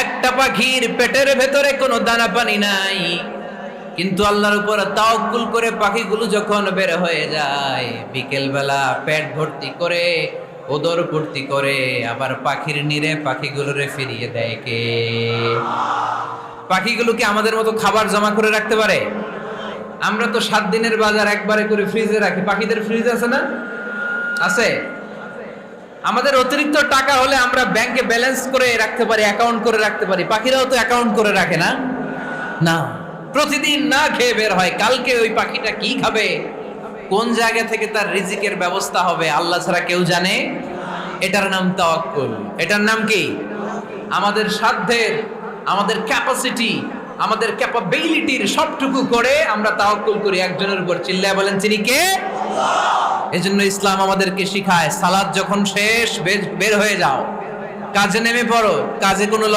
একটা পাখির পেটের ভেতরে কোনো দানা পানি নাই, কিন্তু আল্লাহর উপর তাওয়াক্কুল করে পাখিগুলো যখন বের হয়ে যায়, বিকেল বেলা পেট ভর্তি করে, উদর ভর্তি করে, আবার পাখির নিরে পাখিগুলোরে ফিরিয়ে দেয় কে? পাখিগুলো কি আমাদের মতো খাবার জমা করে রাখতে পারে? আমরা তো 7 দিনের বাজার একবারে করে ফ্রিজে রাখি। পাখিদের ফ্রিজ আছে না? আছে। আমাদের অতিরিক্ত টাকা হলে আমরা ব্যাংকে ব্যালেন্স করে রাখতে পারি, অ্যাকাউন্ট করে রাখতে পারি। পাখিরাও তো অ্যাকাউন্ট করে রাখে না? না, প্রতিদিন না খেয়ে বের হয়। কালকে ওই পাখিটা কি খাবে, কোন জায়গা থেকে তার রিজিকের ব্যবস্থা হবে, আল্লাহ ছাড়া কেউ জানে। এটার নাম তাওয়াক্কুল। এটার নাম কি? আমাদের সাধ্যের, আমাদের ক্যাপাসিটি, আমাদের ক্যাপাবিলিটির সবটুকু করে আমরা তাওয়াক্কুল করি একজনের উপর। চিল্লায় বলেন, তিনি কে? এজন্য ইসলাম আমাদেরকে শিখায়, সালাত যখন শেষ, বের হয়ে যাও, কাজে নেমে পড়ো। কাজে কোনো লজ্জা